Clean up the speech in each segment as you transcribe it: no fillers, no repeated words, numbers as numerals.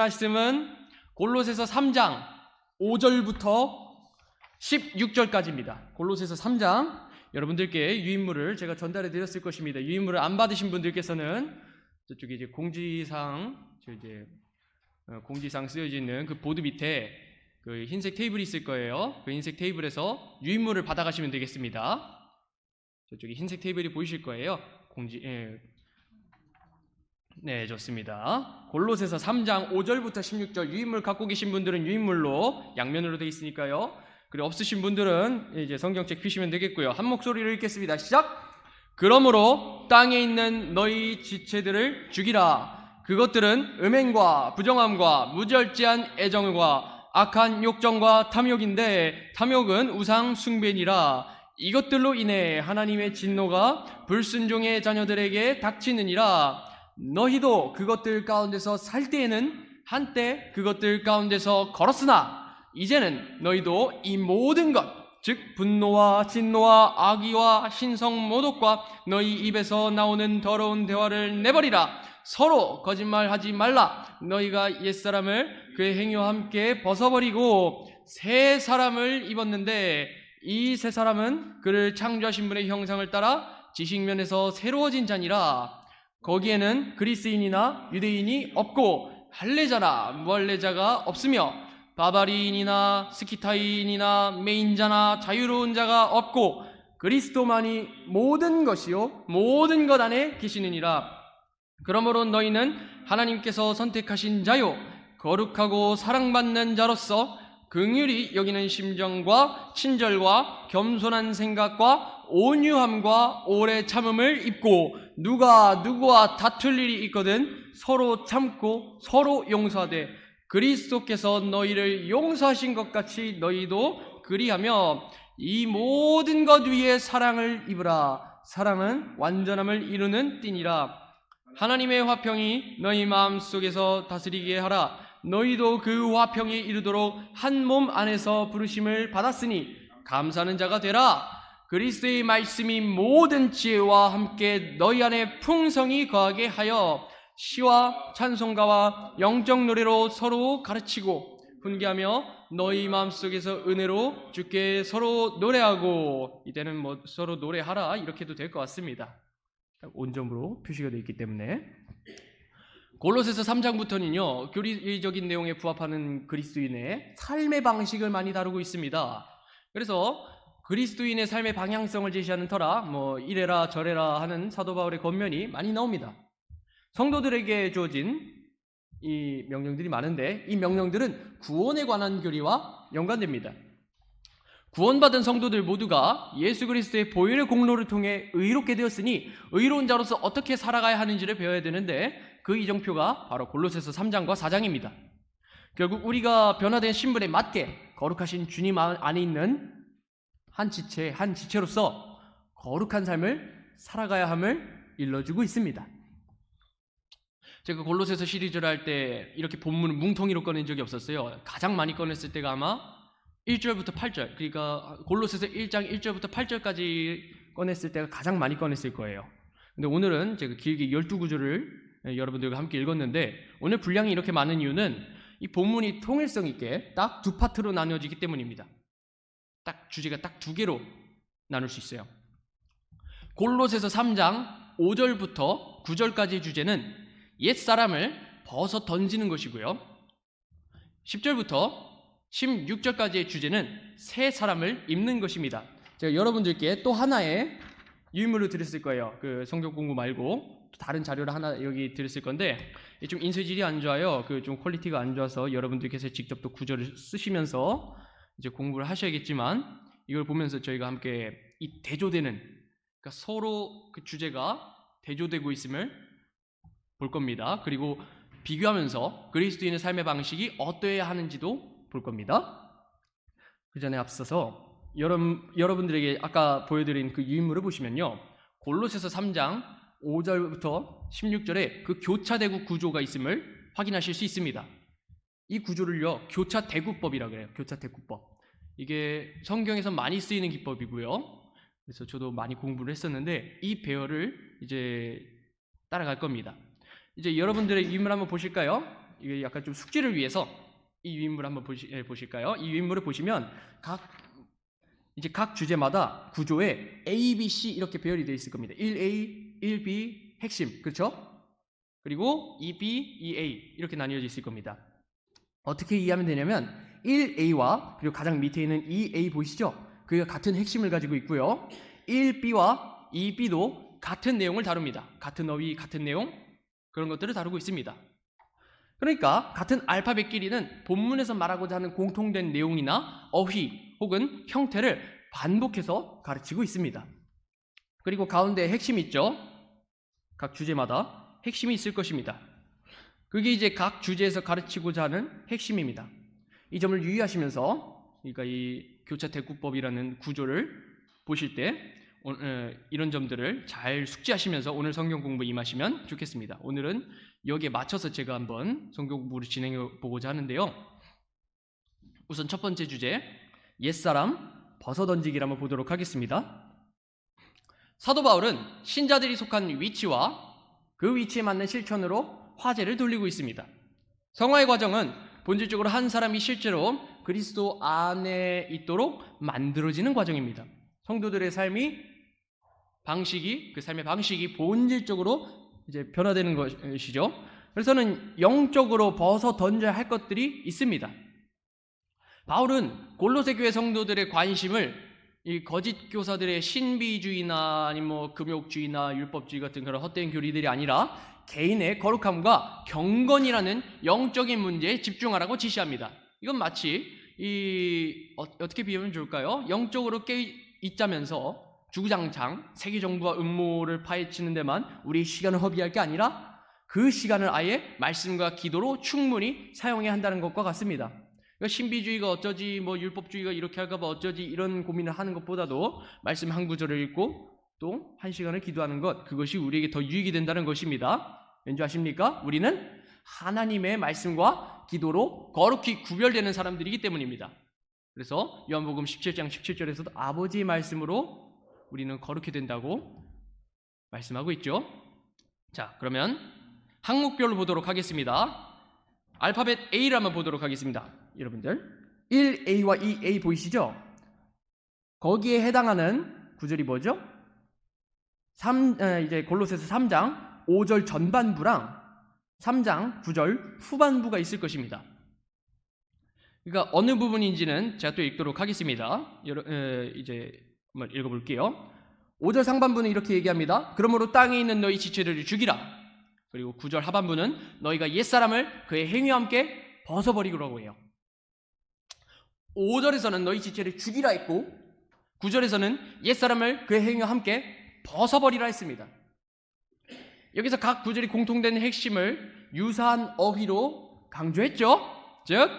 말씀은 골로새서 3장 5절부터 16절까지입니다. 골로새서 3장, 여러분들께 유인물을 제가 전달해 드렸을 것입니다. 유인물을 안 받으신 분들께서는 저쪽에 이제 공지사항 쓰여져 있는 그 보드 밑에 그 흰색 테이블이 있을 거예요. 그 흰색 테이블에서 유인물을 받아가시면 되겠습니다. 저쪽에 흰색 테이블이 보이실 거예요. 네, 좋습니다. 골로새서 3장 5절부터 16절 유인물 갖고 계신 분들은 유인물로 양면으로 되어 있으니까요. 그리고 없으신 분들은 이제 성경책 펴시면 되겠고요. 한 목소리로 읽겠습니다. 시작! 그러므로 땅에 있는 너희 지체들을 죽이라. 그것들은 음행과 부정함과 무절제한 애정과 악한 욕정과 탐욕인데 탐욕은 우상 숭배니라. 이것들로 인해 하나님의 진노가 불순종의 자녀들에게 닥치느니라. 너희도 그것들 가운데서 살 때에는 한때 그것들 가운데서 걸었으나 이제는 너희도 이 모든 것, 즉 분노와 진노와 악의와 신성 모독과 너희 입에서 나오는 더러운 대화를 내버리라. 서로 거짓말하지 말라. 너희가 옛사람을 그의 행위와 함께 벗어버리고 새 사람을 입었는데 이 새 사람은 그를 창조하신 분의 형상을 따라 지식면에서 새로워진 자니라. 거기에는 그리스인이나 유대인이 없고 할례자나 무할례자가 없으며 바바리인이나 스키타인이나 메인자나 자유로운 자가 없고 그리스도만이 모든 것이요 모든 것 안에 계시느니라. 그러므로 너희는 하나님께서 선택하신 자요 거룩하고 사랑받는 자로서 긍휼히 여기는 심정과 친절과 겸손한 생각과 온유함과 오래 참음을 입고 누가 누구와 다툴 일이 있거든 서로 참고 서로 용서하되 그리스도께서 너희를 용서하신 것 같이 너희도 그리하며 이 모든 것 위에 사랑을 입으라. 사랑은 완전함을 이루는 띠니라. 하나님의 화평이 너희 마음속에서 다스리게 하라. 너희도 그 화평에 이르도록 한 몸 안에서 부르심을 받았으니 감사하는 자가 되라. 그리스도의 말씀이 모든 지혜와 함께 너희 안에 풍성히 거하게 하여 시와 찬송가와 영적 노래로 서로 가르치고 훈계하며 너희 마음속에서 은혜로 주께 서로 노래하고, 이제는 서로 노래하라 이렇게도 될 것 같습니다. 온점으로 표시가 되어 있기 때문에. 골로새서 3장부터는요 교리적인 내용에 부합하는 그리스도인의 삶의 방식을 많이 다루고 있습니다. 그래서 그리스도인의 삶의 방향성을 제시하는 터라 이래라 저래라 하는 사도 바울의 권면이 많이 나옵니다. 성도들에게 주어진 이 명령들이 많은데 이 명령들은 구원에 관한 교리와 연관됩니다. 구원받은 성도들 모두가 예수 그리스도의 보혈의 공로를 통해 의롭게 되었으니 의로운 자로서 어떻게 살아가야 하는지를 배워야 되는데 그 이정표가 바로 골로새서 3장과 4장입니다. 결국 우리가 변화된 신분에 맞게 거룩하신 주님 안에 있는 한 지체로서 거룩한 삶을 살아가야 함을 일러주고 있습니다. 제가 골로새서 시리즈를 할 때 이렇게 본문을 뭉텅이로 꺼낸 적이 없었어요. 가장 많이 꺼냈을 때가 아마 1절부터 8절, 그러니까 골로새서 1장 1절부터 8절까지 꺼냈을 때가 가장 많이 꺼냈을 거예요. 근데 오늘은 제가 길게 12구절을 여러분들과 함께 읽었는데 오늘 분량이 이렇게 많은 이유는 이 본문이 통일성 있게 딱 두 파트로 나뉘어지기 때문입니다. 주제가 딱 두 개로 나눌 수 있어요. 골로새서 3장 5절부터 9절까지의 주제는 옛사람을 벗어 던지는 것이고요. 10절부터 16절까지의 주제는 새 사람을 입는 것입니다. 제가 여러분들께 또 하나의 유인물을 드렸을 거예요. 그 성경 공부 말고 또 다른 자료를 하나 여기 드렸을 건데 좀 인쇄질이 안 좋아요. 좀 퀄리티가 안 좋아서 여러분들께서 직접 또 구절을 쓰시면서 이제 공부를 하셔야겠지만 이걸 보면서 저희가 함께 이 대조되는, 그러니까 서로 그 주제가 대조되고 있음을 볼 겁니다. 그리고 비교하면서 그리스도인의 삶의 방식이 어떠해야 하는지도 볼 겁니다. 그 전에 앞서서 여러분들에게 아까 보여드린 그 유인물을 보시면요 골로새서 3장 5절부터 16절에 그 교차대국 구조가 있음을 확인하실 수 있습니다. 이 구조를요 교차대국법이라고 해요. 교차대국법. 이게 성경에서 많이 쓰이는 기법이고요. 그래서 저도 많이 공부를 했었는데 이 배열을 이제 따라갈 겁니다. 이제 여러분들의 유인물 한번 보실까요? 이게 약간 좀 숙지를 위해서 이 유인물 한번 보실까요? 이 유인물을 보시면 각 주제마다 구조에 A, B, C 이렇게 배열이 되어 있을 겁니다. 1A, 1B 핵심, 그렇죠? 그리고 2B, 2A 이렇게 나뉘어져 있을 겁니다. 어떻게 이해하면 되냐면 1A와 그리고 가장 밑에 있는 2A 보이시죠? 그게 같은 핵심을 가지고 있고요. 1B와 2B도 같은 내용을 다룹니다. 같은 어휘, 같은 내용 그런 것들을 다루고 있습니다. 그러니까 같은 알파벳끼리는 본문에서 말하고자 하는 공통된 내용이나 어휘 혹은 형태를 반복해서 가르치고 있습니다. 그리고 가운데 핵심이 있죠. 각 주제마다 핵심이 있을 것입니다. 그게 이제 각 주제에서 가르치고자 하는 핵심입니다. 이 점을 유의하시면서 그러니까 이 교차 대구법이라는 구조를 보실 때 이런 점들을 잘 숙지하시면서 오늘 성경 공부 임하시면 좋겠습니다. 오늘은 여기에 맞춰서 제가 한번 성경 공부를 진행해 보고자 하는데요. 우선 첫 번째 주제 옛사람 벗어던지기를 한번 보도록 하겠습니다. 사도 바울은 신자들이 속한 위치와 그 위치에 맞는 실천으로 화제를 돌리고 있습니다. 성화의 과정은 본질적으로 한 사람이 실제로 그리스도 안에 있도록 만들어지는 과정입니다. 성도들의 삶의 방식이 본질적으로 이제 변화되는 것이죠. 그래서는 영적으로 벗어 던져야 할 것들이 있습니다. 바울은 골로새 교회 성도들의 관심을 이 거짓 교사들의 신비주의나 아니면 뭐 금욕주의나 율법주의 같은 그런 헛된 교리들이 아니라 개인의 거룩함과 경건이라는 영적인 문제에 집중하라고 지시합니다. 이건 마치 어떻게 비유하면 좋을까요? 영적으로 깨 있자면서 주구장창 세계 정부와 음모를 파헤치는 데만 우리의 시간을 허비할 게 아니라 그 시간을 아예 말씀과 기도로 충분히 사용해야 한다는 것과 같습니다. 그러니까 신비주의가 어쩌지, 뭐 율법주의가 이렇게 할까봐 어쩌지 이런 고민을 하는 것보다도 말씀 한 구절을 읽고 또 한 시간을 기도하는 것, 그것이 우리에게 더 유익이 된다는 것입니다. 왠지 아십니까? 우리는 하나님의 말씀과 기도로 거룩히 구별되는 사람들이기 때문입니다. 그래서 요한복음 17장 17절에서도 아버지의 말씀으로 우리는 거룩히 된다고 말씀하고 있죠. 자, 그러면 항목별로 보도록 하겠습니다. 알파벳 A를 한번 보도록 하겠습니다. 여러분들 1A와 2A 보이시죠? 거기에 해당하는 구절이 뭐죠? 이제 골로새서 3장 5절 전반부랑 3장 9절 후반부가 있을 것입니다. 그러니까 어느 부분인지는 제가 또 읽도록 하겠습니다. 이제 한번 읽어볼게요. 5절 상반부는 이렇게 얘기합니다. 그러므로 땅에 있는 너희 지체들을 죽이라. 그리고 9절 하반부는 너희가 옛사람을 그의 행위와 함께 벗어버리라고 해요. 5절에서는 너희 지체를 죽이라 했고 9절에서는 옛사람을 그의 행위와 함께 벗어버리라 했습니다. 여기서 각 구절이 공통된 핵심을 유사한 어휘로 강조했죠. 즉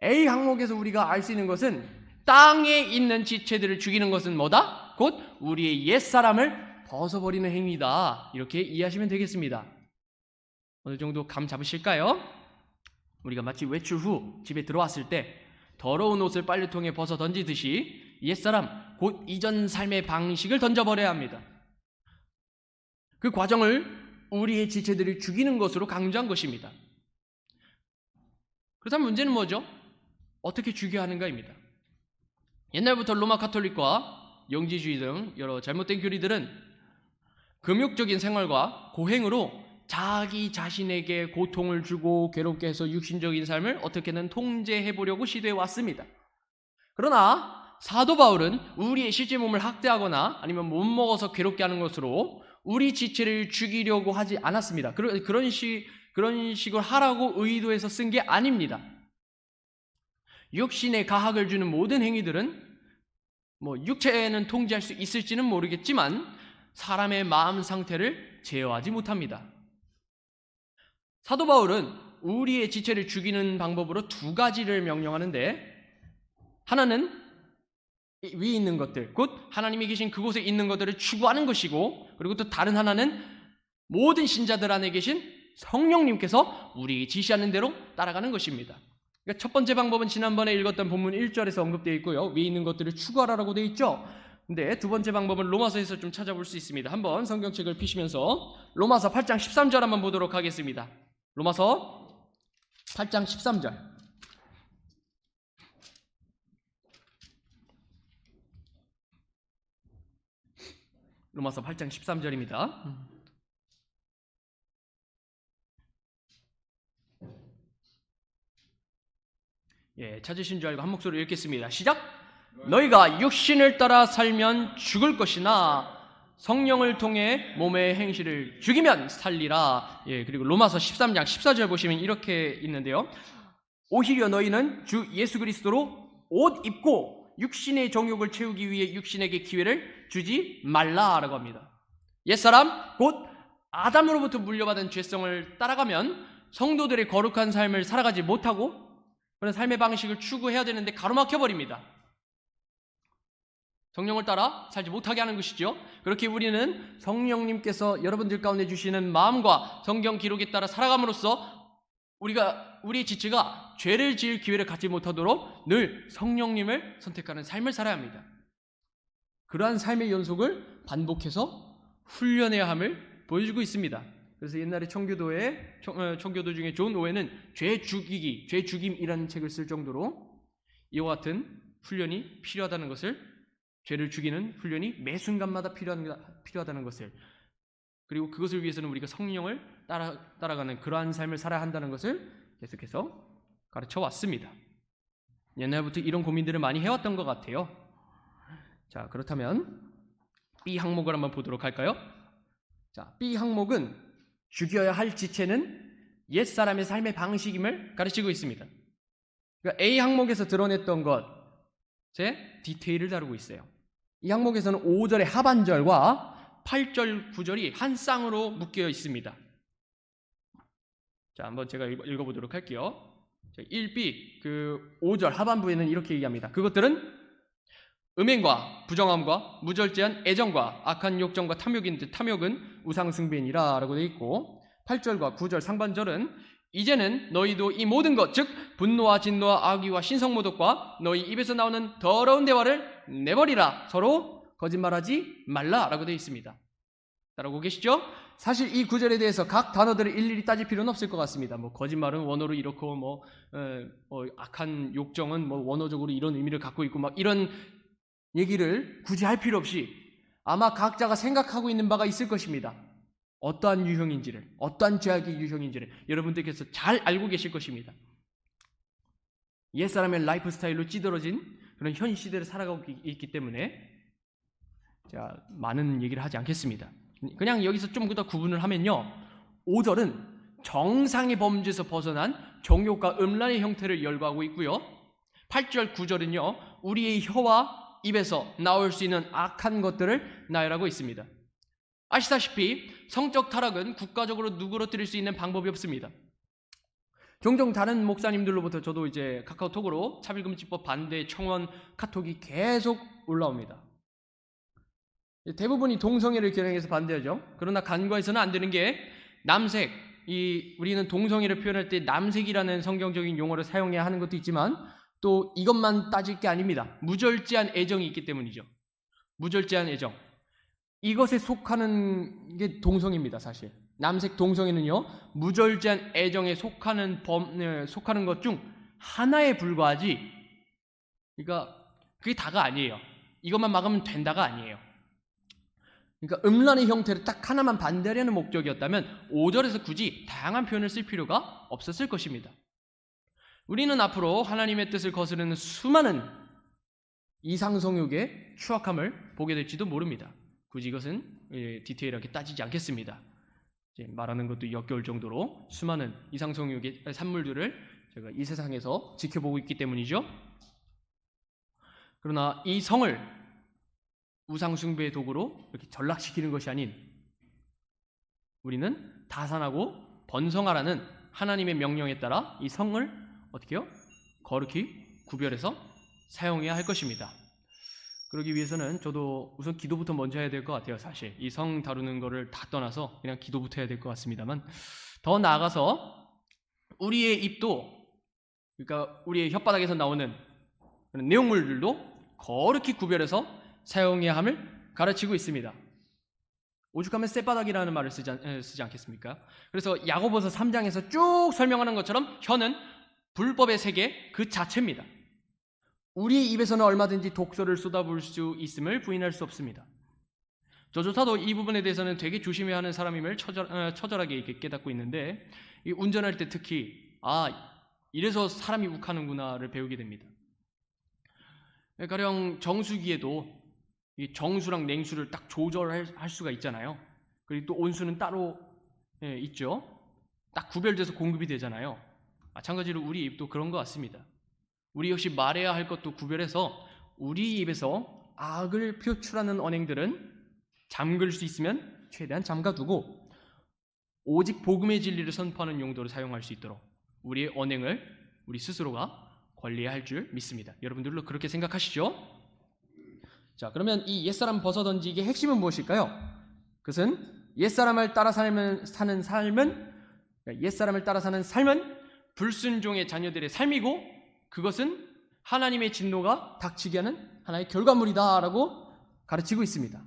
A 항목에서 우리가 알 수 있는 것은 땅에 있는 지체들을 죽이는 것은 뭐다? 곧 우리의 옛사람을 벗어버리는 행위다. 이렇게 이해하시면 되겠습니다. 어느 정도 감 잡으실까요? 우리가 마치 외출 후 집에 들어왔을 때 더러운 옷을 빨래통에 벗어 던지듯이 옛사람, 곧 이전 삶의 방식을 던져버려야 합니다. 그 과정을 우리의 지체들을 죽이는 것으로 강조한 것입니다. 그렇다면 문제는 뭐죠? 어떻게 죽여야 하는가입니다. 옛날부터 로마 카톨릭과 영지주의 등 여러 잘못된 교리들은 금욕적인 생활과 고행으로 자기 자신에게 고통을 주고 괴롭게 해서 육신적인 삶을 어떻게든 통제해 보려고 시도해 왔습니다. 그러나 사도 바울은 우리의 실제 몸을 학대하거나 아니면 못 먹어서 괴롭게 하는 것으로 우리 지체를 죽이려고 하지 않았습니다. 그런 식으로 하라고 의도해서 쓴 게 아닙니다. 육신에 가학을 주는 모든 행위들은 육체는 통제할 수 있을지는 모르겠지만 사람의 마음 상태를 제어하지 못합니다. 사도 바울은 우리의 지체를 죽이는 방법으로 두 가지를 명령하는데, 하나는 위에 있는 것들, 곧 하나님이 계신 그곳에 있는 것들을 추구하는 것이고, 그리고 또 다른 하나는 모든 신자들 안에 계신 성령님께서 우리에게 지시하는 대로 따라가는 것입니다. 그러니까 첫 번째 방법은 지난번에 읽었던 본문 1절에서 언급되어 있고요. 위에 있는 것들을 추구하라고 되어 있죠. 근데 두 번째 방법은 로마서에서 좀 찾아볼 수 있습니다. 한번 성경책을 피시면서 로마서 8장 13절 한번 보도록 하겠습니다. 로마서 8장 13절. 로마서 8장 13절입니다. 예, 찾으신 줄 알고 한 목소리로 읽겠습니다. 시작! 너희가 육신을 따라 살면 죽을 것이나 성령을 통해 몸의 행실을 죽이면 살리라. 예, 그리고 로마서 13장 14절 보시면 이렇게 있는데요. 오히려 너희는 주 예수 그리스도로 옷 입고 육신의 정욕을 채우기 위해 육신에게 기회를 주지 말라라고 합니다. 옛사람 곧 아담으로부터 물려받은 죄성을 따라가면 성도들의 거룩한 삶을 살아가지 못하고 그런 삶의 방식을 추구해야 되는데 가로막혀 버립니다. 성령을 따라 살지 못하게 하는 것이죠. 그렇게 우리는 성령님께서 여러분들 가운데 주시는 마음과 성경 기록에 따라 살아감으로써 우리의 지체가 죄를 지을 기회를 갖지 못하도록 늘 성령님을 선택하는 삶을 살아야 합니다. 그러한 삶의 연속을 반복해서 훈련해야 함을 보여주고 있습니다. 그래서 옛날에 청교도 중에 존 오웬은 죄 죽임이라는 책을 쓸 정도로 이와 같은 훈련이 필요하다는 것을, 죄를 죽이는 훈련이 매 순간마다 필요하다는 것을, 그리고 그것을 위해서는 우리가 성령을 따라가는 그러한 삶을 살아야 한다는 것을 계속해서 가르쳐 왔습니다. 옛날부터 이런 고민들을 많이 해왔던 것 같아요. 자, 그렇다면 B 항목을 한번 보도록 할까요? 자, B 항목은 죽여야 할 지체는 옛사람의 삶의 방식임을 가르치고 있습니다. 그러니까 A 항목에서 드러냈던 것의 디테일을 다루고 있어요. 이 항목에서는 5절의 하반절과 8절, 9절이 한 쌍으로 묶여 있습니다. 자, 한번 제가 읽어보도록 할게요. 1b, 5절 하반부에는 이렇게 얘기합니다. 그것들은 음행과 부정함과 무절제한 애정과 악한 욕정과 탐욕인데 탐욕은 우상숭배니라 라고 되어 있고, 8절과 9절 상반절은 이제는 너희도 이 모든 것, 즉 분노와 진노와 악의와 신성모독과 너희 입에서 나오는 더러운 대화를 내버리라. 서로 거짓말하지 말라 라고 되어 있습니다. 따라오고 계시죠? 사실 이 구절에 대해서 각 단어들을 일일이 따질 필요는 없을 것 같습니다. 거짓말은 원어로 이렇고 악한 욕정은 원어적으로 이런 의미를 갖고 있고 이런 얘기를 굳이 할 필요 없이 아마 각자가 생각하고 있는 바가 있을 것입니다. 어떠한 유형인지를, 어떠한 죄악의 유형인지를 여러분들께서 잘 알고 계실 것입니다. 옛사람의 라이프 스타일로 찌들어진 그런 현 시대를 살아가고 있기 때문에 제가 많은 얘기를 하지 않겠습니다. 그냥 여기서 좀 더 구분을 하면요, 5절은 정상의 범죄에서 벗어난 정욕과 음란의 형태를 열거하고 있고요, 8절, 9절은요 우리의 혀와 입에서 나올 수 있는 악한 것들을 나열하고 있습니다. 아시다시피 성적 타락은 국가적으로 누그러뜨릴 수 있는 방법이 없습니다. 종종 다른 목사님들로부터 저도 이제 카카오톡으로 차별금지법 반대 청원 카톡이 계속 올라옵니다. 대부분이 동성애를 겨냥해서 반대하죠. 그러나 간과해서는 안 되는 게 남색, 우리는 동성애를 표현할 때 남색이라는 성경적인 용어를 사용해야 하는 것도 있지만 또 이것만 따질 게 아닙니다. 무절제한 애정이 있기 때문이죠. 무절제한 애정. 이것에 속하는 게 동성애입니다, 사실. 남색 동성애는요, 무절제한 애정에 속하는 것 중 하나에 불과하지, 그러니까 그게 다가 아니에요. 이것만 막으면 된다가 아니에요. 그러니까 음란의 형태를 딱 하나만 반대하려는 목적이었다면 5절에서 굳이 다양한 표현을 쓸 필요가 없었을 것입니다. 우리는 앞으로 하나님의 뜻을 거스르는 수많은 이상성욕의 추악함을 보게 될지도 모릅니다. 굳이 이것은 디테일하게 따지지 않겠습니다. 말하는 것도 역겨울 정도로 수많은 이상성욕의 산물들을 제가 이 세상에서 지켜보고 있기 때문이죠. 그러나 이 성을 우상숭배의 도구로 이렇게 전락시키는 것이 아닌 우리는 다산하고 번성하라는 하나님의 명령에 따라 이 성을 어떻게 해요? 거룩히 구별해서 사용해야 할 것입니다. 그러기 위해서는 저도 우선 기도부터 먼저 해야 될 것 같아요. 사실 이 성 다루는 거를 다 떠나서 그냥 기도부터 해야 될 것 같습니다만, 더 나아가서 우리의 입도, 그러니까 우리의 혓바닥에서 나오는 그런 내용물들도 거룩히 구별해서 사용해야 함을 가르치고 있습니다. 오죽하면 쌔바닥이라는 말을 쓰지 않겠습니까? 그래서 야고보서 3장에서 쭉 설명하는 것처럼 혀는 불법의 세계 그 자체입니다. 우리의 입에서는 얼마든지 독소를 쏟아부을 수 있음을 부인할 수 없습니다. 저조차도 이 부분에 대해서는 되게 조심해야 하는 사람임을 처절하게 이렇게 깨닫고 있는데, 이 운전할 때 특히 이래서 사람이 욱하는구나를 배우게 됩니다. 가령 정수기에도 이 정수랑 냉수를 딱 조절할 수가 있잖아요. 그리고 또 온수는 따로 있죠. 딱 구별돼서 공급이 되잖아요. 마찬가지로 우리 입도 그런 것 같습니다. 우리 역시 말해야 할 것도 구별해서 우리 입에서 악을 표출하는 언행들은 잠글 수 있으면 최대한 잠가두고 오직 복음의 진리를 선포하는 용도로 사용할 수 있도록 우리의 언행을 우리 스스로가 관리해야 할 줄 믿습니다. 여러분들도 그렇게 생각하시죠? 자, 그러면 이 옛사람 벗어던지기의 핵심은 무엇일까요? 그것은 옛사람을 따라 사는 삶은 불순종의 자녀들의 삶이고, 그것은 하나님의 진노가 닥치게 하는 하나의 결과물이다라고 가르치고 있습니다.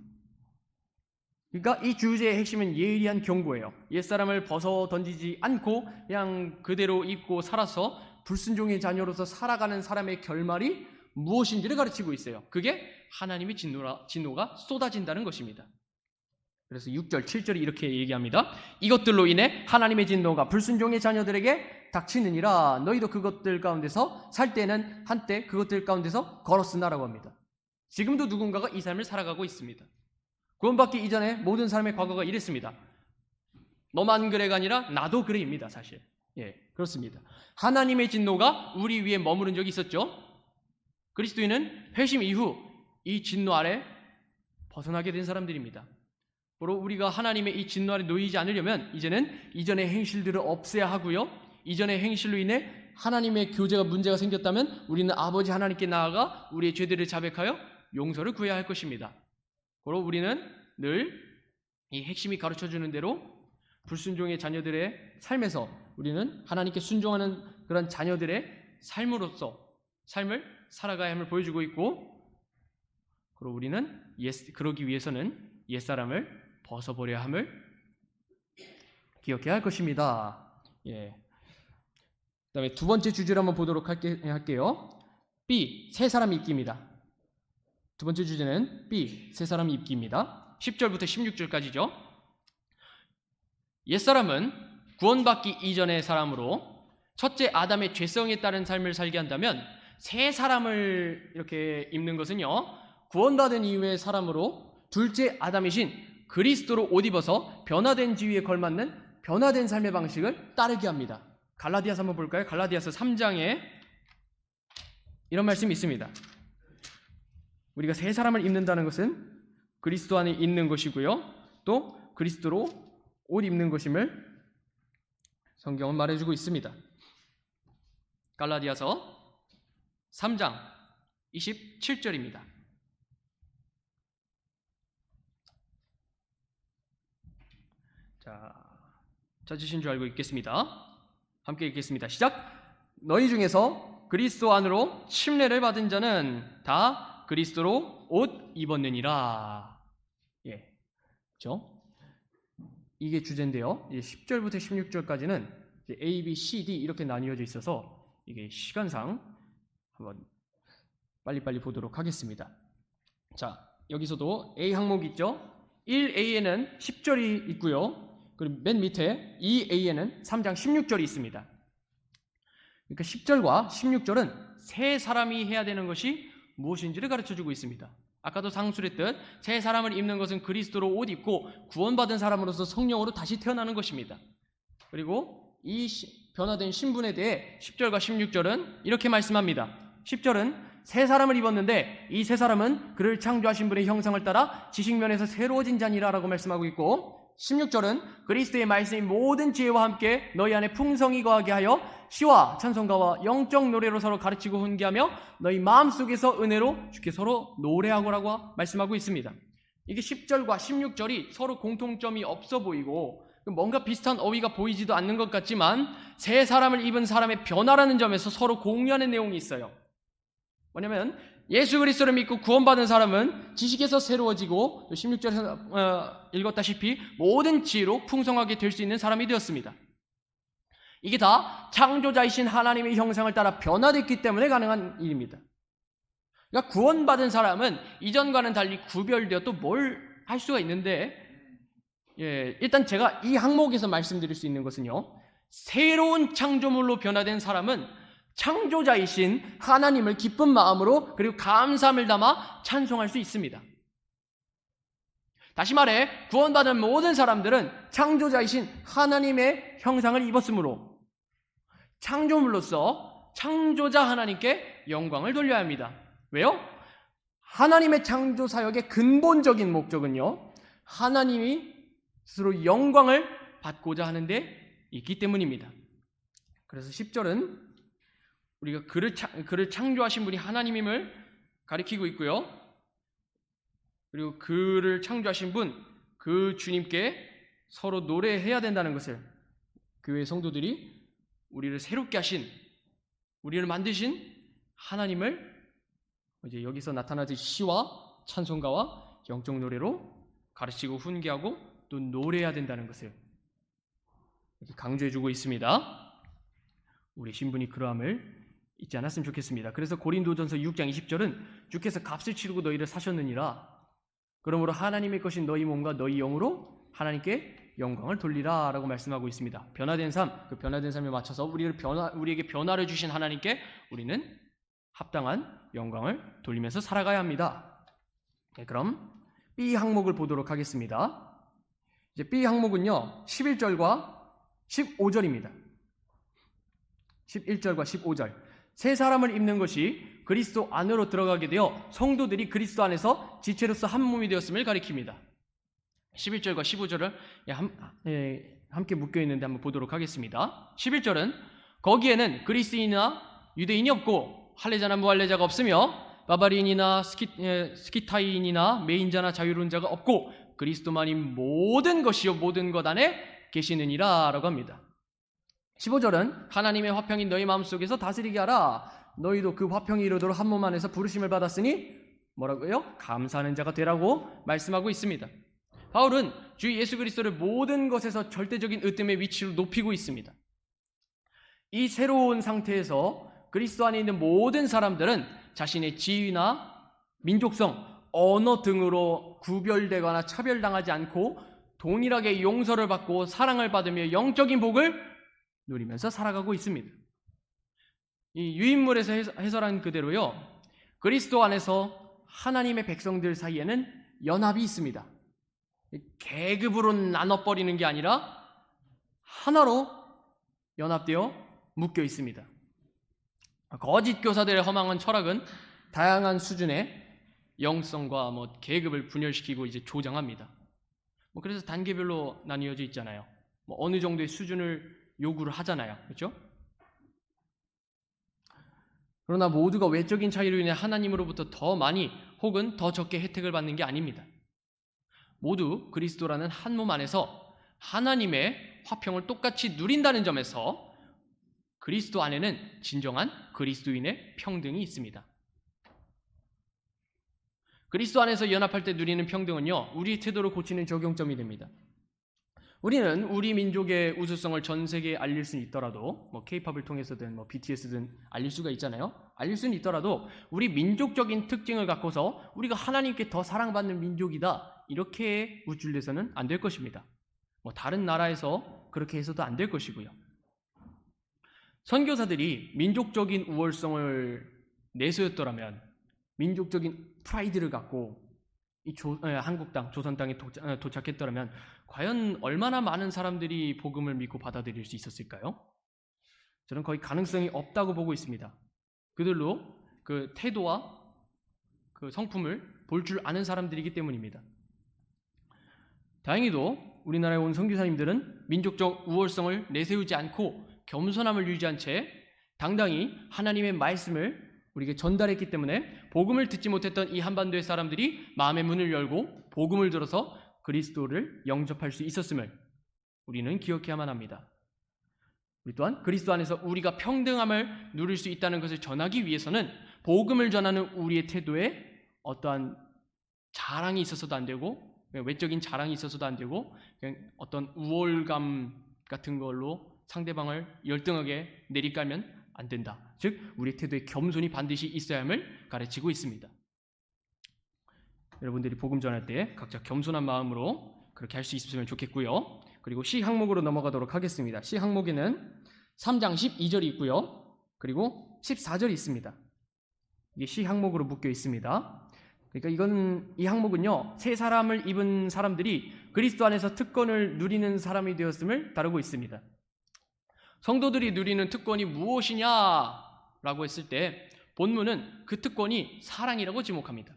그러니까 이 주제의 핵심은 예리한 경고예요. 옛사람을 벗어던지지 않고 그냥 그대로 입고 살아서 불순종의 자녀로서 살아가는 사람의 결말이 무엇인지를 가르치고 있어요. 그게 하나님의 진노가 쏟아진다는 것입니다. 그래서 6절, 7절이 이렇게 얘기합니다. 이것들로 인해 하나님의 진노가 불순종의 자녀들에게 닥치느니라. 너희도 그것들 가운데서 살 때는 한때 그것들 가운데서 걸었으나라고 합니다. 지금도 누군가가 이 삶을 살아가고 있습니다. 구원받기 이전에 모든 사람의 과거가 이랬습니다. 너만 그래가 아니라 나도 그래입니다. 사실 그렇습니다. 하나님의 진노가 우리 위에 머무른 적이 있었죠. 그리스도인은 회심 이후 이 진노 아래 벗어나게 된 사람들입니다. 바로 우리가 하나님의 이 진노 아래 놓이지 않으려면 이제는 이전의 행실들을 없애야 하고요. 이전의 행실로 인해 하나님의 교제가 문제가 생겼다면 우리는 아버지 하나님께 나아가 우리의 죄들을 자백하여 용서를 구해야 할 것입니다. 바로 우리는 늘 이 핵심이 가르쳐주는 대로 불순종의 자녀들의 삶에서 우리는 하나님께 순종하는 그런 자녀들의 삶을 살아가야 함을 보여주고 있고, 그리고 우리는 그러기 위해서는 옛사람을 벗어버려야 함을 기억해야 할 것입니다. 그다음에 두 번째 주제를 한번 보도록 할게요. B, 새 사람 입기입니다. 두 번째 주제는 B, 새 사람 입기입니다. 10절부터 16절까지죠. 옛사람은 구원받기 이전의 사람으로 첫째 아담의 죄성에 따른 삶을 살게 한다면, 새 사람을 이렇게 입는 것은요, 구원받은 이후의 사람으로 둘째 아담이신 그리스도로 옷 입어서 변화된 지위에 걸맞는 변화된 삶의 방식을 따르게 합니다. 갈라디아서 한번 볼까요? 갈라디아서 3장에 이런 말씀이 있습니다. 우리가 새 사람을 입는다는 것은 그리스도 안에 있는 것이고요, 또 그리스도로 옷 입는 것임을 성경은 말해주고 있습니다. 갈라디아서 3장 27절입니다. 자, 찾으신 줄 알고 읽겠습니다. 함께 읽겠습니다. 시작! 너희 중에서 그리스도 안으로 침례를 받은 자는 다 그리스도로 옷 입었느니라. 그렇죠? 이게 주제인데요. 10절부터 16절까지는 A, B, C, D 이렇게 나뉘어져 있어서 이게 시간상 한번 빨리빨리 보도록 하겠습니다. 자, 여기서도 A 항목 있죠? 1A에는 10절이 있고요. 그리고 맨 밑에 2A에는 3장 16절이 있습니다. 그러니까 10절과 16절은 새 사람이 해야 되는 것이 무엇인지를 가르쳐주고 있습니다. 아까도 상술했듯 새 사람을 입는 것은 그리스도로 옷 입고 구원받은 사람으로서 성령으로 다시 태어나는 것입니다. 그리고 이 변화된 신분에 대해 10절과 16절은 이렇게 말씀합니다. 10절은 새 사람을 입었는데 이 새 사람은 그를 창조하신 분의 형상을 따라 지식면에서 새로워진 자니라 라고 말씀하고 있고, 16절은 그리스도의 말씀이 모든 지혜와 함께 너희 안에 풍성히 거하게 하여 시와 찬송가와 영적 노래로 서로 가르치고 훈계하며 너희 마음속에서 은혜로 주께 서로 노래하고라고 말씀하고 있습니다. 이게 10절과 16절이 서로 공통점이 없어 보이고 뭔가 비슷한 어휘가 보이지도 않는 것 같지만 새 사람을 입은 사람의 변화라는 점에서 서로 공유하는 내용이 있어요. 뭐냐면 예수 그리스도를 믿고 구원받은 사람은 지식에서 새로워지고 16절에서 읽었다시피 모든 지혜로 풍성하게 될 수 있는 사람이 되었습니다. 이게 다 창조자이신 하나님의 형상을 따라 변화됐기 때문에 가능한 일입니다. 그러니까 구원받은 사람은 이전과는 달리 구별되어 또 뭘 할 수가 있는데, 일단 제가 이 항목에서 말씀드릴 수 있는 것은요, 새로운 창조물로 변화된 사람은 창조자이신 하나님을 기쁜 마음으로 그리고 감사함을 담아 찬송할 수 있습니다. 다시 말해 구원받은 모든 사람들은 창조자이신 하나님의 형상을 입었으므로 창조물로서 창조자 하나님께 영광을 돌려야 합니다. 왜요? 하나님의 창조 사역의 근본적인 목적은요, 하나님이 스스로 영광을 받고자 하는데 있기 때문입니다. 그래서 10절은 우리가 그를 창조하신 분이 하나님임을 가리키고 있고요. 그리고 그를 창조하신 분, 그 주님께 서로 노래해야 된다는 것을 교회 성도들이 우리를 새롭게 하신, 우리를 만드신 하나님을 이제 여기서 나타나는 시와 찬송가와 영적 노래로 가르치고 훈계하고 또 노래해야 된다는 것을 이렇게 강조해주고 있습니다. 우리 신분이 그러함을 잊지 않았으면 좋겠습니다. 그래서 고린도전서 6장 20절은 주께서 값을 치르고 너희를 사셨느니라. 그러므로 하나님의 것인 너희 몸과 너희 영으로 하나님께 영광을 돌리라 라고 말씀하고 있습니다. 변화된 삶, 그 변화된 삶에 맞춰서 우리에게 변화를 주신 하나님께 우리는 합당한 영광을 돌리면서 살아가야 합니다. 네, 그럼 B 항목을 보도록 하겠습니다. 이제 B 항목은요, 11절과 15절입니다. 11절과 15절. 새 사람을 입는 것이 그리스도 안으로 들어가게 되어 성도들이 그리스도 안에서 지체로서 한 몸이 되었음을 가리킵니다. 11절과 15절을 함께 묶여 있는데 한번 보도록 하겠습니다. 11절은 거기에는 그리스인이나 유대인이 없고 할례자나 무할례자가 없으며 바바리인이나 스키타이인이나 매인자나 자유로운 자가 없고 그리스도만이 모든 것이요 모든 것 안에 계시느니라 라고 합니다. 15절은 하나님의 화평이 너희 마음속에서 다스리게 하라. 너희도 그 화평이 이루도록 한 몸 안에서 부르심을 받았으니 뭐라고요? 감사하는 자가 되라고 말씀하고 있습니다. 바울은 주 예수 그리스도를 모든 것에서 절대적인 으뜸의 위치로 높이고 있습니다. 이 새로운 상태에서 그리스도 안에 있는 모든 사람들은 자신의 지위나 민족성, 언어 등으로 구별되거나 차별당하지 않고 동일하게 용서를 받고 사랑을 받으며 영적인 복을 누리면서 살아가고 있습니다. 이 유인물에서 해설한 그대로요, 그리스도 안에서 하나님의 백성들 사이에는 연합이 있습니다. 계급으로 나눠버리는 게 아니라 하나로 연합되어 묶여 있습니다. 거짓 교사들의 허망한 철학은 다양한 수준의 영성과 계급을 분열시키고 이제 조장합니다. 그래서 단계별로 나뉘어져 있잖아요. 어느 정도의 수준을 요구를 하잖아요. 그렇죠? 그러나 모두가 외적인 차이로 인해 하나님으로부터 더 많이 혹은 더 적게 혜택을 받는 게 아닙니다. 모두 그리스도라는 한 몸 안에서 하나님의 화평을 똑같이 누린다는 점에서 그리스도 안에는 진정한 그리스도인의 평등이 있습니다. 그리스도 안에서 연합할 때 누리는 평등은요, 우리의 태도를 고치는 적용점이 됩니다. 우리는 우리 민족의 우수성을 전 세계에 알릴 수는 있더라도 K-팝을 통해서든 BTS든 알릴 수가 있잖아요. 알릴 수는 있더라도 우리 민족적인 특징을 갖고서 우리가 하나님께 더 사랑받는 민족이다 이렇게 우쭐내서는 안 될 것입니다. 다른 나라에서 그렇게 해서도 안 될 것이고요. 선교사들이 민족적인 우월성을 내세웠더라면, 민족적인 프라이드를 갖고 이 한국 땅, 조선 땅에 도착했더라면 과연 얼마나 많은 사람들이 복음을 믿고 받아들일 수 있었을까요? 저는 거의 가능성이 없다고 보고 있습니다. 그들로 그 태도와 그 성품을 볼 줄 아는 사람들이기 때문입니다. 다행히도 우리나라에 온 선교사님들은 민족적 우월성을 내세우지 않고 겸손함을 유지한 채 당당히 하나님의 말씀을 우리에게 전달했기 때문에 복음을 듣지 못했던 이 한반도의 사람들이 마음의 문을 열고 복음을 들어서 그리스도를 영접할 수 있었음을 우리는 기억해야만 합니다. 우리 또한 그리스도 안에서 우리가 평등함을 누릴 수 있다는 것을 전하기 위해서는 복음을 전하는 우리의 태도에 어떠한 자랑이 있어서도 안 되고, 외적인 자랑이 있어서도 안 되고, 그냥 어떤 우월감 같은 걸로 상대방을 열등하게 내리깔면 안 된다. 즉 우리 태도에 겸손이 반드시 있어야 함을 가르치고 있습니다. 여러분들이 복음 전할 때 각자 겸손한 마음으로 그렇게 할 수 있으면 좋겠고요. 그리고 시 항목으로 넘어가도록 하겠습니다. 시 항목에는 3장 12절이 있고요. 그리고 14절이 있습니다. 이게 시 항목으로 묶여 있습니다. 그러니까 이 항목은요, 새 사람을 입은 사람들이 그리스도 안에서 특권을 누리는 사람이 되었음을 다루고 있습니다. 성도들이 누리는 특권이 무엇이냐라고 했을 때 본문은 그 특권이 사랑이라고 지목합니다.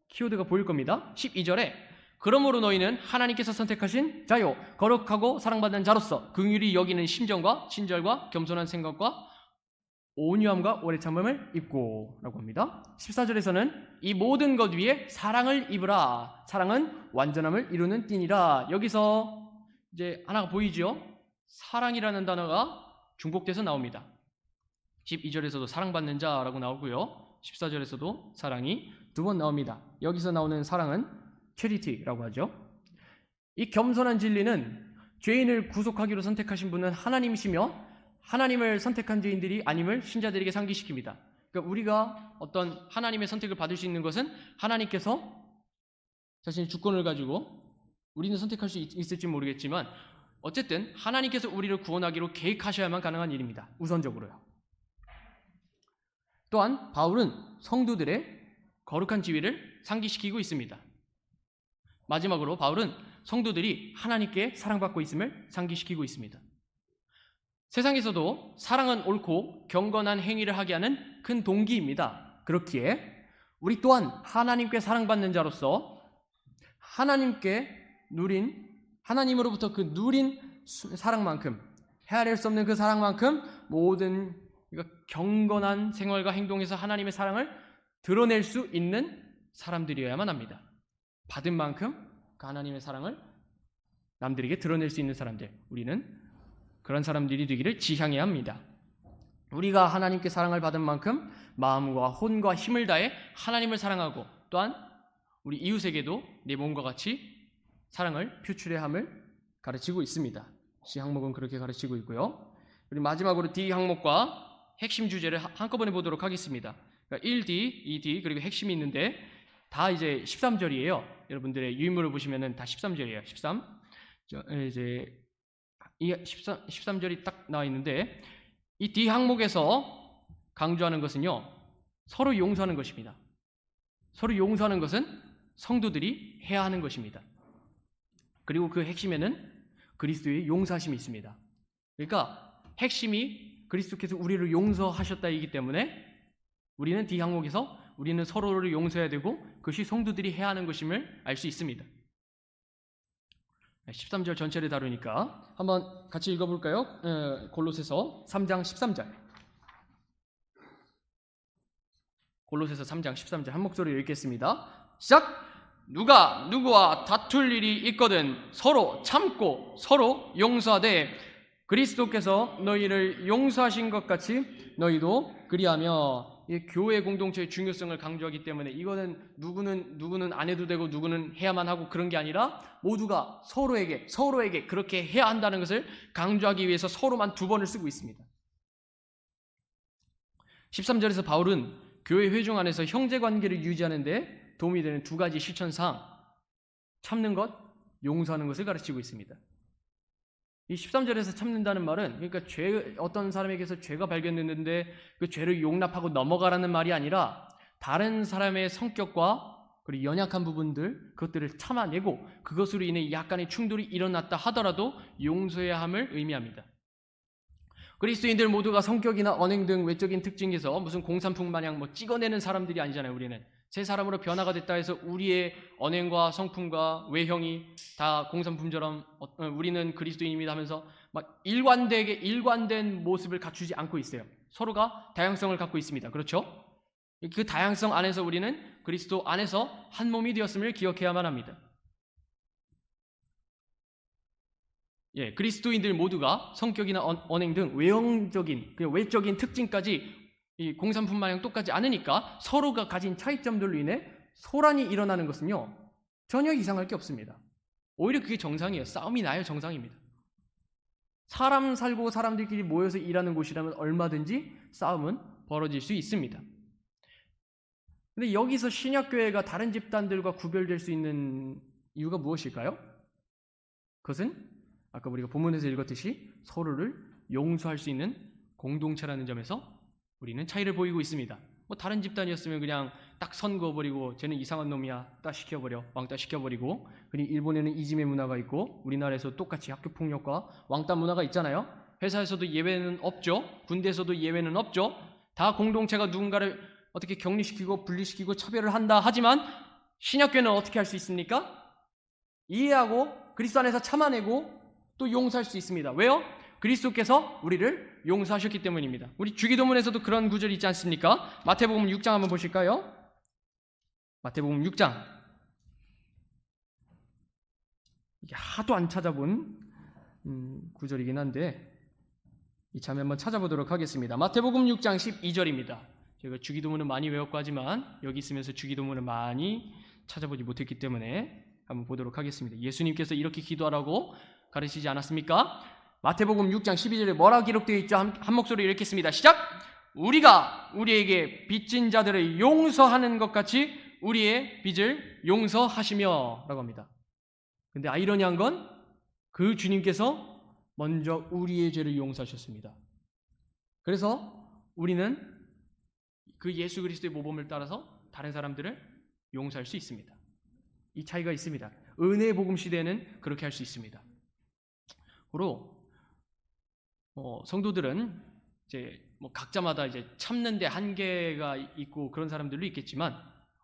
키워드가 보일 겁니다. 12절에 그러므로 너희는 하나님께서 선택하신 자요 거룩하고 사랑받는 자로서 긍휼히 여기는 심정과 친절과 겸손한 생각과 온유함과 오래 참음을 입고 라고 합니다. 14절에서는 이 모든 것 위에 사랑을 입으라. 사랑은 완전함을 이루는 띠니라. 여기서 이제 하나가 보이죠? 사랑이라는 단어가 중복돼서 나옵니다. 12절에서도 사랑받는 자라고 나오고요. 14절에서도 사랑이 두 번 나옵니다. 여기서 나오는 사랑은 charity라고 하죠. 이 겸손한 진리는 죄인을 구속하기로 선택하신 분은 하나님이시며 하나님을 선택한 죄인들이 아님을 신자들에게 상기시킵니다. 그러니까 우리가 어떤 하나님의 선택을 받을 수 있는 것은 하나님께서 자신의 주권을 가지고 우리는 선택할 수 있을지 모르겠지만 어쨌든 하나님께서 우리를 구원하기로 계획하셔야만 가능한 일입니다. 우선적으로요. 또한 바울은 성도들의 거룩한 지위를 상기시키고 있습니다. 마지막으로 바울은 성도들이 하나님께 사랑받고 있음을 상기시키고 있습니다. 세상에서도 사랑은 옳고 경건한 행위를 하게 하는 큰 동기입니다. 그렇기에 우리 또한 하나님께 사랑받는 자로서 하나님으로부터 그 누린 사랑만큼, 헤아릴 수 없는 그 사랑만큼 모든 경건한 생활과 행동에서 하나님의 사랑을 드러낼 수 있는 사람들이어야만 합니다. 받은 만큼 그 하나님의 사랑을 남들에게 드러낼 수 있는 사람들, 우리는 그런 사람들이 되기를 지향해야 합니다. 우리가 하나님께 사랑을 받은 만큼 마음과 혼과 힘을 다해 하나님을 사랑하고 또한 우리 이웃에게도 내 몸과 같이 사랑을 표출해야 함을 가르치고 있습니다. C 항목은 그렇게 가르치고 있고요. 그리고 마지막으로 D 항목과 핵심 주제를 한꺼번에 보도록 하겠습니다. 그러니까 1D, 2D 그리고 핵심이 있는데 다 이제 13절이에요. 여러분들의 유인물을 보시면은 다 13절이에요. 13. 이제 이 13절이 딱 나와 있는데 이 D 항목에서 강조하는 것은요. 서로 용서하는 것입니다. 서로 용서하는 것은 성도들이 해야 하는 것입니다. 그리고 그 핵심에는 그리스도의 용서하심이 있습니다. 그러니까 핵심이 그리스도께서 우리를 용서하셨다이기 때문에 우리는 D 항목에서 우리는 서로를 용서해야 되고 그것이 성도들이 해야 하는 것임을 알 수 있습니다. 13절 전체를 다루니까 한번 같이 읽어볼까요? 골로새서 3장 13절. 골로새서 3장 13절 한 목소리로 읽겠습니다. 시작! 누가 누구와 다툴 일이 있거든 서로 참고 서로 용서하되 그리스도께서 너희를 용서하신 것 같이 너희도 그리하며. 교회 공동체의 중요성을 강조하기 때문에 이거는 누구는 안 해도 되고 누구는 해야만 하고 그런 게 아니라 모두가 서로에게 그렇게 해야 한다는 것을 강조하기 위해서 서로만 두 번을 쓰고 있습니다. 13절에서 바울은 교회 회중 안에서 형제관계를 유지하는 데 도움이 되는 두 가지 실천사항, 참는 것, 용서하는 것을 가르치고 있습니다. 이 13절에서 참는다는 말은 그러니까 어떤 사람에게서 죄가 발견됐는데 그 죄를 용납하고 넘어가라는 말이 아니라 다른 사람의 성격과 그리고 연약한 부분들 그것들을 참아내고 그것으로 인해 약간의 충돌이 일어났다 하더라도 용서해야 함을 의미합니다. 그리스도인들 모두가 성격이나 언행 등 외적인 특징에서 무슨 공산품 마냥 찍어내는 사람들이 아니잖아요. 우리는 새 사람으로 변화가 됐다 해서 우리의 언행과 성품과 외형이 다 공산품처럼 우리는 그리스도인입니다 하면서 막 일관된 모습을 갖추지 않고 있어요. 서로가 다양성을 갖고 있습니다. 그렇죠? 그 다양성 안에서 우리는 그리스도 안에서 한 몸이 되었음을 기억해야만 합니다. 그리스도인들 모두가 성격이나 언행 등 외적인 특징까지 이 공산품 마냥 똑같지 않으니까 서로가 가진 차이점들로 인해 소란이 일어나는 것은요, 전혀 이상할 게 없습니다. 오히려 그게 정상이에요. 싸움이 나야 정상입니다. 사람 살고 사람들끼리 모여서 일하는 곳이라면 얼마든지 싸움은 벌어질 수 있습니다. 근데 여기서 신약교회가 다른 집단들과 구별될 수 있는 이유가 무엇일까요? 그것은 아까 우리가 본문에서 읽었듯이 서로를 용서할 수 있는 공동체라는 점에서 우리는 차이를 보이고 있습니다. 뭐 다른 집단이었으면 그냥 딱 선 그어버리고 쟤는 이상한 놈이야 딱 시켜버려, 왕따 시켜버리고, 그리고 일본에는 이지메 문화가 있고 우리나라에서 똑같이 학교폭력과 왕따 문화가 있잖아요. 회사에서도 예외는 없죠. 군대에서도 예외는 없죠. 다 공동체가 누군가를 어떻게 격리시키고 분리시키고 차별을 한다 하지만 신약교회는 어떻게 할 수 있습니까? 이해하고 그리스도 안에서 참아내고 또 용서할 수 있습니다. 왜요? 그리스도께서 우리를 용서하셨기 때문입니다. 우리 주기도문에서도 그런 구절이 있지 않습니까? 마태복음 6장 한번 보실까요? 마태복음 6장. 이게 하도 안 찾아본 구절이긴 한데 이참에 한번 찾아보도록 하겠습니다. 마태복음 6장 12절입니다. 제가 주기도문은 많이 외웠고 하지만 여기 있으면서 주기도문을 많이 찾아보지 못했기 때문에 한번 보도록 하겠습니다. 예수님께서 이렇게 기도하라고 가르치지 않았습니까? 마태복음 6장 12절에 뭐라 기록되어 있죠? 한 목소리 읽겠습니다. 시작! 우리가 우리에게 빚진 자들을 용서하는 것 같이 우리의 빚을 용서하시며 라고 합니다. 근데 아이러니한 건 그 주님께서 먼저 우리의 죄를 용서하셨습니다. 그래서 우리는 그 예수 그리스도의 모범을 따라서 다른 사람들을 용서할 수 있습니다. 이 차이가 있습니다. 은혜의 복음 시대에는 그렇게 할 수 있습니다. 그리고 성도들은 이제 뭐 각자마다 이제 참는데 한계가 있고 그런 사람들도 있겠지만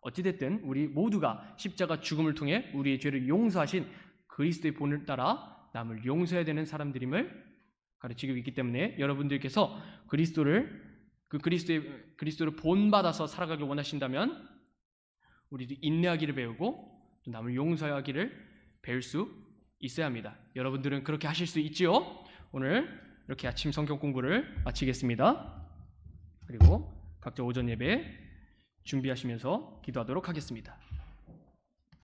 어찌됐든 우리 모두가 십자가 죽음을 통해 우리의 죄를 용서하신 그리스도의 본을 따라 남을 용서해야 되는 사람들임을 가르치고 있기 때문에 여러분들께서 그리스도를 본받아서 살아가길 원하신다면 우리도 인내하기를 배우고 또 남을 용서하기를 배울 수 있어야 합니다. 여러분들은 그렇게 하실 수 있지요? 오늘 이렇게 아침 성경 공부를 마치겠습니다. 그리고 각자 오전 예배 준비하시면서 기도하도록 하겠습니다.